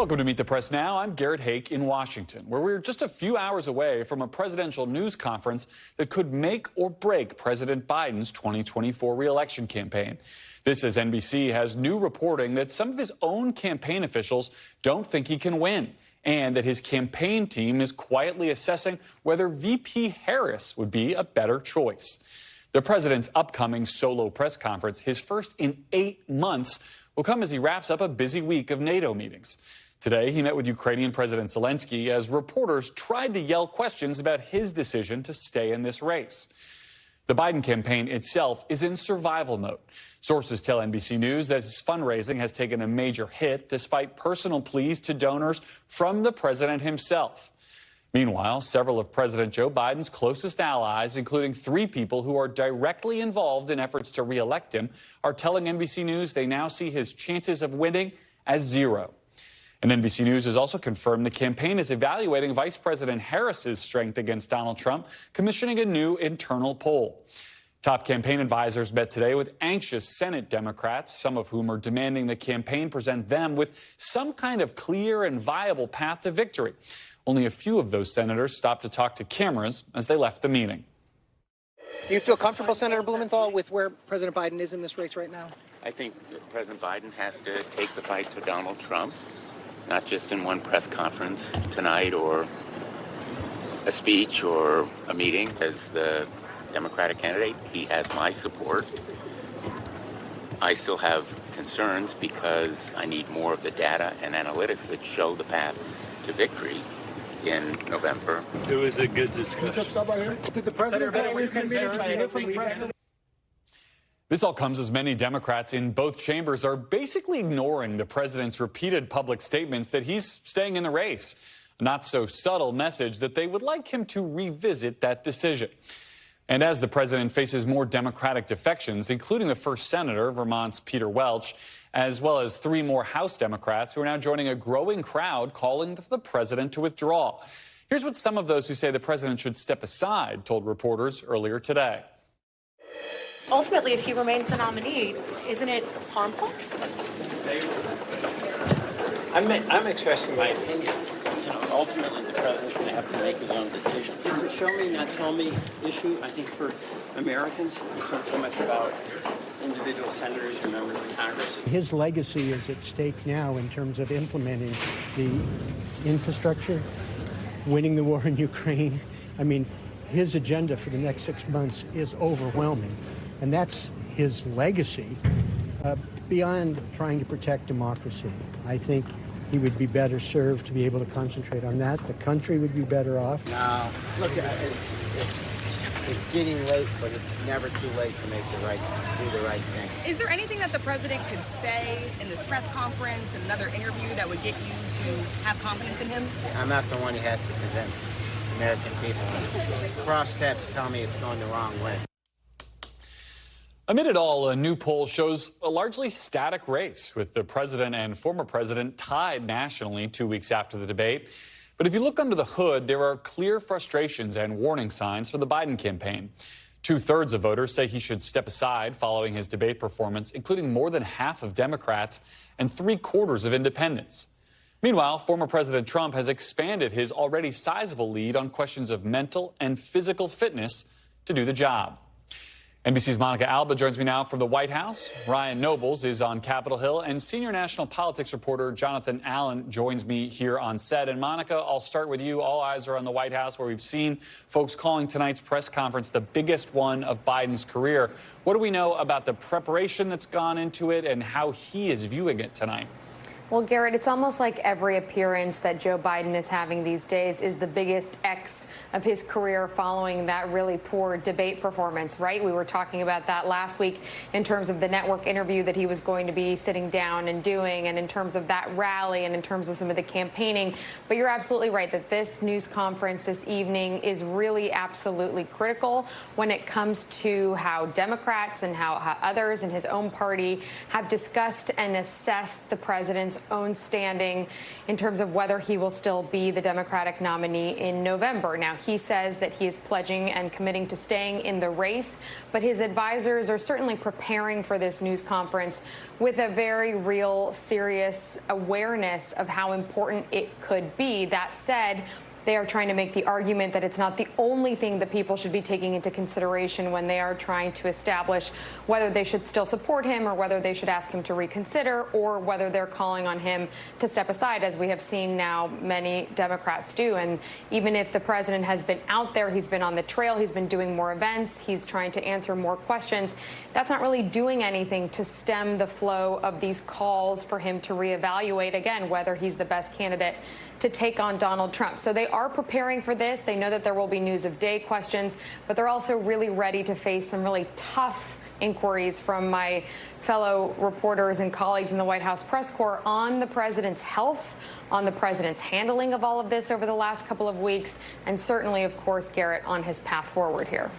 Welcome to Meet the Press Now. I'm Garrett Hake in Washington, where we're just a few hours away from a presidential news conference that could make or break President Biden's 2024 re-election campaign. This as NBC has new reporting that some of his own campaign officials don't think he can win, and that his campaign team is quietly assessing whether VP Harris would be a better choice. The president's upcoming solo press conference, his first in 8 months, will come as he wraps up a busy week of NATO meetings. Today, he met with Ukrainian President Zelensky as reporters tried to yell questions about his decision to stay in this race. The Biden campaign itself is in survival mode. Sources tell NBC News that his fundraising has taken a major hit despite personal pleas to donors from the president himself. Meanwhile, several of President Joe Biden's closest allies, including 3 people who are directly involved in efforts to re-elect him, are telling NBC News they now see his chances of winning as 0. And NBC News has also confirmed the campaign is evaluating Vice President Harris's strength against Donald Trump, commissioning a new internal poll. Top campaign advisors met today with anxious Senate Democrats, some of whom are demanding the campaign present them with some kind of clear and viable path to victory. Only a few of those senators stopped to talk to cameras as they left the meeting. Do you feel comfortable, Senator Blumenthal, with where President Biden is in this race right now? I think President Biden has to take the fight to Donald Trump, not just in one press conference tonight or a speech or a meeting. As the Democratic candidate, he has my support. I still have concerns because I need more of the data and analytics that show the path to victory in November. It was a good discussion. Did the president This all comes as many Democrats in both chambers are basically ignoring the president's repeated public statements that he's staying in the race. A not so subtle message that they would like him to revisit that decision. And as the president faces more Democratic defections, including the first senator, Vermont's Peter Welch, as well as 3 more House Democrats who are now joining a growing crowd calling for the president to withdraw. Here's what some of those who say the president should step aside told reporters earlier today. Ultimately, if he remains the nominee, isn't it harmful? I'm expressing my opinion. Ultimately, the president's going to have to make his own decision. It's a show me, not tell me issue, I think, for Americans. It's not so much about individual senators or members of Congress. His legacy is at stake now in terms of implementing the infrastructure, winning the war in Ukraine. I mean, his agenda for the next 6 months is overwhelming. And that's his legacy. Beyond trying to protect democracy, I think he would be better served to be able to concentrate on that. The country would be better off. No, look, it's getting late, but it's never too late to make do the right thing. Is there anything that the president could say in this press conference and another interview that would get you to have confidence in him? I'm not the one he has to convince the American people. Cross-steps tell me it's going the wrong way. Amid it all, a new poll shows a largely static race, with the president and former president tied nationally 2 weeks after the debate. But if you look under the hood, there are clear frustrations and warning signs for the Biden campaign. 2/3 of voters say he should step aside following his debate performance, including more than half of Democrats and 3/4 of independents. Meanwhile, former President Trump has expanded his already sizable lead on questions of mental and physical fitness to do the job. NBC's Monica Alba joins me now from the White House. Ryan Nobles is on Capitol Hill, and senior national politics reporter Jonathan Allen joins me here on set. And Monica, I'll start with you. All eyes are on the White House, where we've seen folks calling tonight's press conference the biggest one of Biden's career. What do we know about the preparation that's gone into it and how he is viewing it tonight? Well, Garrett, it's almost like every appearance that Joe Biden is having these days is the biggest X of his career following that really poor debate performance, right? We were talking about that last week in terms of the network interview that he was going to be sitting down and doing, and in terms of that rally and in terms of some of the campaigning. But you're absolutely right that this news conference this evening is really absolutely critical when it comes to how Democrats and how others in his own party have discussed and assessed the president's own standing in terms of whether he will still be the Democratic nominee in November. Now, he says that he is pledging and committing to staying in the race, but his advisors are certainly preparing for this news conference with a very real, serious awareness of how important it could be. That said, they are trying to make the argument that it's not the only thing that people should be taking into consideration when they are trying to establish whether they should still support him or whether they should ask him to reconsider or whether they're calling on him to step aside, as we have seen now many Democrats do. And even if the president has been out there, he's been on the trail, he's been doing more events, he's trying to answer more questions, that's not really doing anything to stem the flow of these calls for him to reevaluate again whether he's the best candidate to take on Donald Trump. So they are preparing for this. They know that there will be news of day questions, but they're also really ready to face some really tough inquiries from my fellow reporters and colleagues in the White House press corps on the president's health, on the president's handling of all of this over the last couple of weeks, and certainly, of course, Garrett, on his path forward here.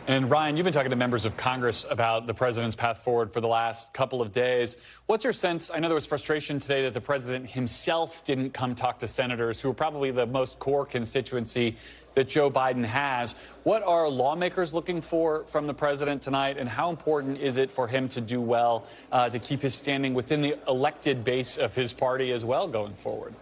And Ryan, you've been talking to members of Congress about the president's path forward for the last couple of days. What's your sense? I know there was frustration today that the president himself didn't come talk to senators who are probably the most core constituency that Joe Biden has. What are lawmakers looking for from the president tonight, and how important is it for him to do well to keep his standing within the elected base of his party as well going forward?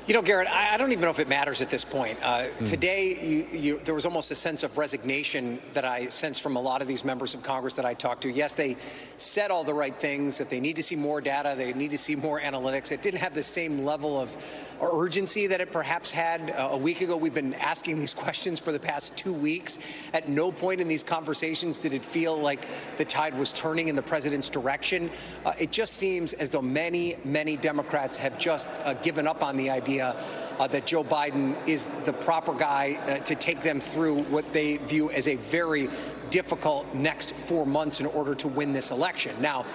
You know, Garrett, I don't even know if it matters at this point. Today, there was almost a sense of resignation that I sensed from a lot of these members of Congress that I talked to. Yes, they said all the right things, that they need to see more data, they need to see more analytics. It didn't have the same level of urgency that it perhaps had a week ago. We've been asking these questions for the past 2 weeks. At no point in these conversations did it feel like the tide was turning in the president's direction. It just seems as though many, many Democrats have just given up on the idea that Joe Biden is the proper guy to take them through what they view as a very difficult next 4 months in order to win this election. Now,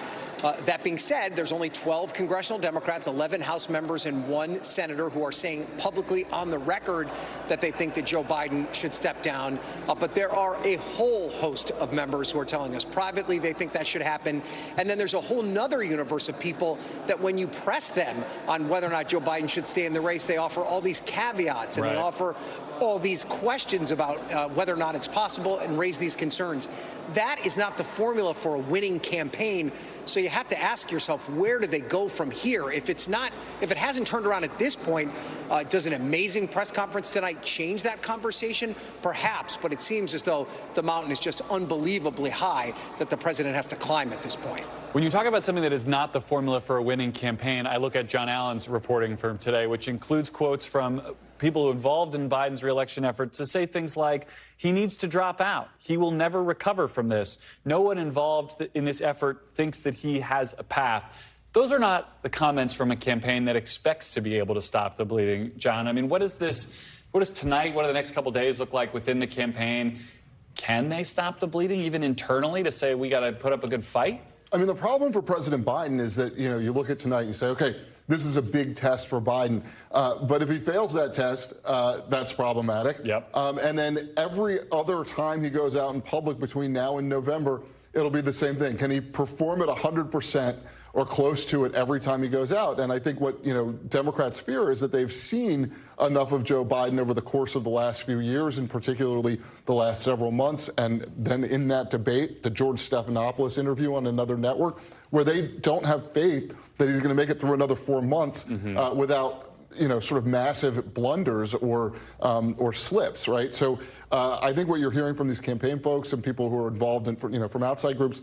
that being said, there's only 12 congressional Democrats, 11 House members, and 1 senator who are saying publicly on the record that they think that Joe Biden should step down. But there are a whole host of members who are telling us privately they think that should happen. And then there's a whole nother universe of people that when you press them on whether or not Joe Biden should stay in the race, they offer all these caveats and they offer all these questions about whether or not it's possible and raise these concerns. That is not the formula for a winning campaign. So you have to ask yourself, where do they go from here? If it hasn't turned around at this point, does an amazing press conference tonight change that conversation? Perhaps, but it seems as though the mountain is just unbelievably high that the president has to climb at this point. When you talk about something that is not the formula for a winning campaign, I look at John Allen's reporting from today, which includes quotes from people involved in Biden's reelection efforts to say things like, he needs to drop out. He will never recover from this. No one involved in this effort thinks that he has a path. Those are not the comments from a campaign that expects to be able to stop the bleeding, John. I mean, what does tonight, what do the next couple days look like within the campaign? Can they stop the bleeding, even internally, to say we got to put up a good fight? I mean, the problem for President Biden is that, you look at tonight and you say, okay, this is a big test for Biden. But if he fails that test, that's problematic. Yep. And then every other time he goes out in public between now and November, it'll be the same thing. Can he perform at 100% or close to it every time he goes out? And I think what, Democrats fear is that they've seen enough of Joe Biden over the course of the last few years, and particularly the last several months. And then in that debate, the George Stephanopoulos interview on another network, where they don't have faith that he's going to make it through another 4 months without, sort of massive blunders or slips, right? So I think what you're hearing from these campaign folks and people who are involved in, from outside groups,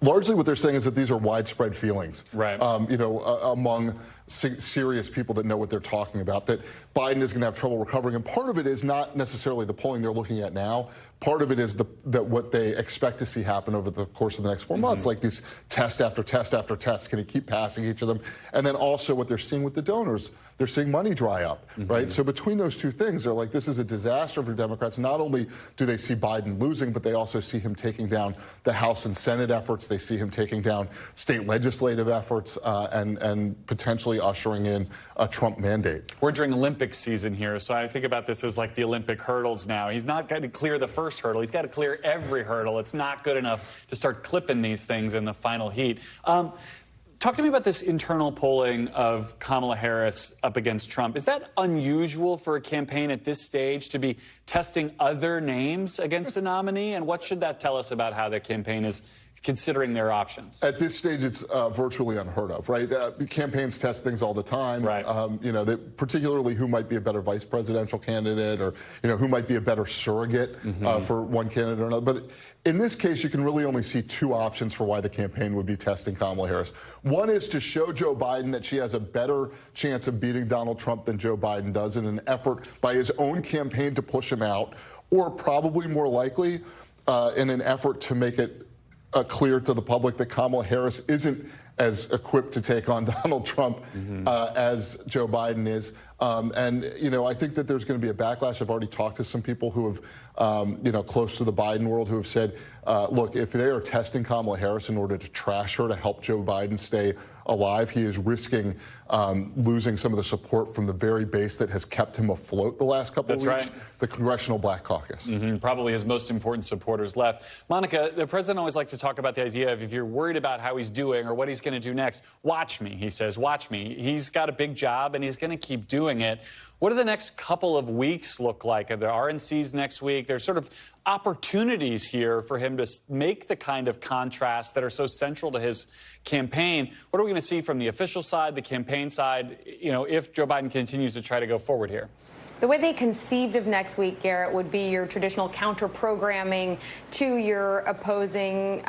largely what they're saying is that these are widespread feelings, right? Among serious people that know what they're talking about, that Biden is going to have trouble recovering. And part of it is not necessarily the polling they're looking at now. Part of it is that what they expect to see happen over the course of the next 4 months, like these test after test after test. Can he keep passing each of them? And then also what they're seeing with the donors. They're seeing money dry up, right? So between those two things, they're like, this is a disaster for Democrats. Not only do they see Biden losing, but they also see him taking down the House and Senate efforts. They see him taking down state legislative efforts and potentially ushering in a Trump mandate. We're during Olympic season here, so I think about this as like the Olympic hurdles now. He's not going to clear the first hurdle. He's got to clear every hurdle. It's not good enough to start clipping these things in the final heat. Talk to me about this internal polling of Kamala Harris up against Trump. Is that unusual for a campaign at this stage to be testing other names against a nominee? And what should that tell us about how the campaign is considering their options? At this stage, it's virtually unheard of, right? Campaigns test things all the time. Right. Particularly who might be a better vice presidential candidate, or who might be a better surrogate for one candidate or another. But in this case, you can really only see two options for why the campaign would be testing Kamala Harris. One is to show Joe Biden that she has a better chance of beating Donald Trump than Joe Biden does in an effort by his own campaign to push him out, or probably more likely in an effort to make it clear to the public that Kamala Harris isn't as equipped to take on Donald Trump as Joe Biden is. I think that there's going to be a backlash. I've already talked to some people who have, close to the Biden world, who have said, look, if they are testing Kamala Harris in order to trash her to help Joe Biden stay alive, he is risking losing some of the support from the very base that has kept him afloat the last couple of weeks, the Congressional Black Caucus. Probably his most important supporters left. Monica, the president always likes to talk about the idea of, if you're worried about how he's doing or what he's going to do next, watch me, he says, watch me. He's got a big job and he's going to keep doing it. What do the next couple of weeks look like? Are there RNCs next week? There's sort of opportunities here for him to make the kind of contrasts that are so central to his campaign. What are we going to see from the official side, the campaign side, if Joe Biden continues to try to go forward here? The way they conceived of next week, Garrett, would be your traditional counter-programming to your opposing,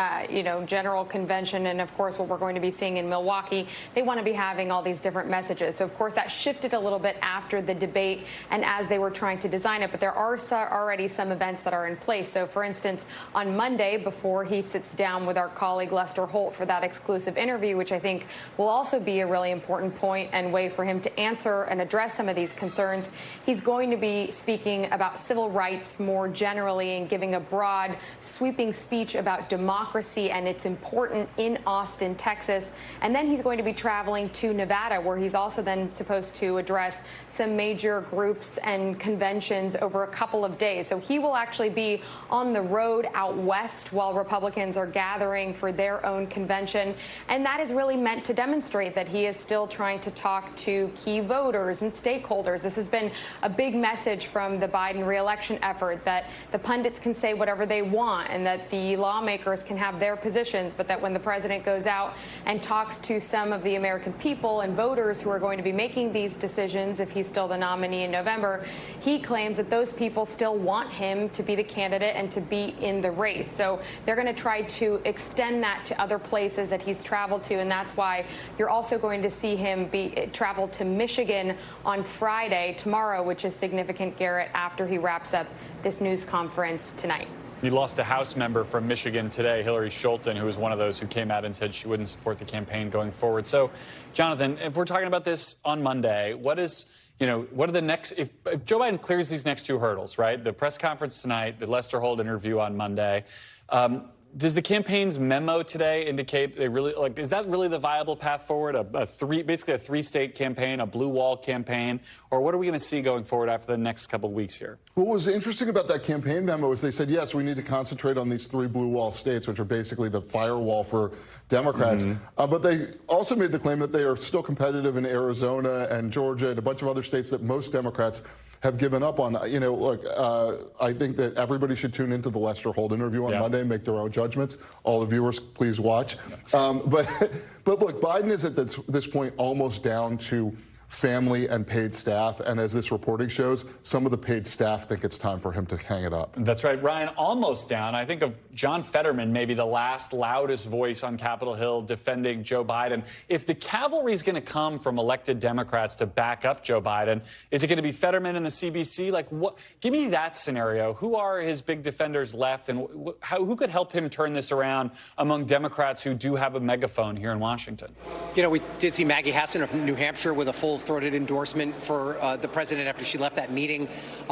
general convention. And, of course, what we're going to be seeing in Milwaukee, they want to be having all these different messages. So, of course, that shifted a little bit after the debate and as they were trying to design it. But there are already some events that are in place. So, for instance, on Monday, before he sits down with our colleague Lester Holt for that exclusive interview, which I think will also be a really important point and way for him to answer and address some of these concerns, he's going to be speaking about civil rights more generally and giving a broad, sweeping speech about democracy and its importance in Austin, Texas. And then he's going to be traveling to Nevada, where he's also then supposed to address some major groups and conventions over a couple of days. So he will actually be on the road out west while Republicans are gathering for their own convention. And that is really meant to demonstrate that he is still trying to talk to key voters and stakeholders. This has been a big message from the Biden re-election effort, that the pundits can say whatever they want and that the lawmakers can have their positions, but that when the president goes out and talks to some of the American people and voters who are going to be making these decisions, if he's still the nominee in November, he claims that those people still want him to be the candidate and to be in the race. So they're going to try to extend that to other places that he's traveled to, and that's why you're also going to see him travel to Michigan on Friday, tomorrow, which is significant, Garrett, after he wraps up this news conference tonight. He lost a House member from Michigan today, Hillary Scholten, who was one of those who came out and said she wouldn't support the campaign going forward. So, Jonathan, if we're talking about this on Monday, what are the next, if Joe Biden clears these next two hurdles, right? The press conference tonight, the Lester Holt interview on Monday, does the campaign's memo today indicate they really, is that really the viable path forward? Basically a three-state campaign, a blue wall campaign, or what are we going to see going forward after the next couple of weeks here? What was interesting about that campaign memo is they said, yes, we need to concentrate on these three blue wall states, which are basically the firewall for Democrats. But they also made the claim that they are still competitive in Arizona and Georgia and a bunch of other states that most Democrats have given up on. I think that everybody should tune into the Lester Holt interview on Monday and make their own judgments. All the viewers, please watch. But look, Biden is at this point almost down to family and paid staff. And as this reporting shows, some of the paid staff think it's time for him to hang it up. That's right. Ryan, almost down. I think of John Fetterman, maybe the last loudest voice on Capitol Hill defending Joe Biden. If the cavalry is going to come from elected Democrats to back up Joe Biden, is it going to be Fetterman and the CBC? Give me that scenario. Who are his big defenders left, and who could help him turn this around among Democrats who do have a megaphone here in Washington? We did see Maggie Hassan of New Hampshire with a full full-throated endorsement for the president after she left that meeting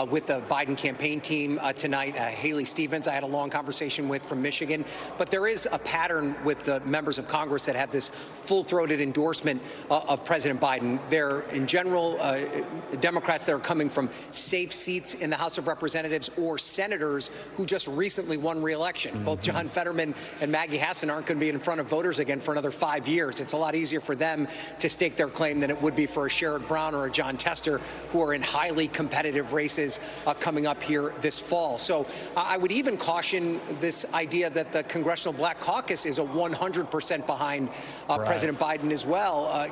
with the Biden campaign team tonight. Haley Stevens, I had a long conversation with from Michigan. But there is a pattern with the members of Congress that have this full-throated endorsement of President Biden. They're, in general, Democrats that are coming from safe seats in the House of Representatives or senators who just recently won re-election. Both John Fetterman and Maggie Hassan aren't going to be in front of voters again for another 5 years. It's a lot easier for them to stake their claim than it would be for a Sherrod Brown or a John Tester, who are in highly competitive races coming up here this fall. So I would even caution this idea that the Congressional Black Caucus is a 100% behind President Biden as well.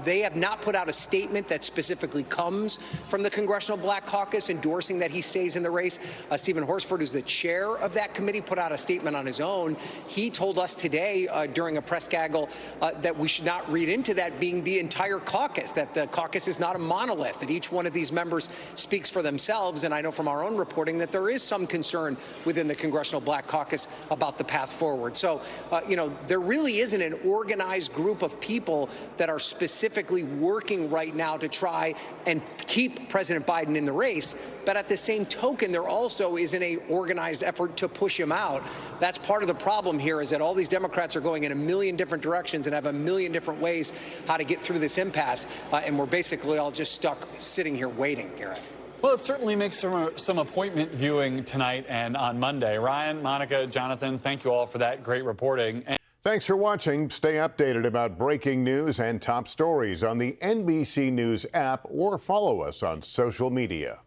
They have not put out a statement that specifically comes from the Congressional Black Caucus endorsing that he stays in the race. Stephen Horsford, who's the chair of that committee, put out a statement on his own. He told us today during a press gaggle that we should not read into that being the entire caucus, that the caucus is not a monolith, that each one of these members speaks for themselves. And I know from our own reporting that there is some concern within the Congressional Black Caucus about the path forward. So, there really isn't an organized group of people that are specifically working right now to try and keep President Biden in the race. But at the same token, there also isn't an organized effort to push him out. That's part of the problem here, is that all these Democrats are going in a million different directions and have a million different ways how to get through this impasse. And we're basically all just stuck sitting here waiting, Garrett. Well, it certainly makes some appointment viewing tonight and on Monday. Ryan, Monica, Jonathan, thank you all for that great reporting. Thanks for watching. Stay updated about breaking news and top stories on the NBC News app or follow us on social media.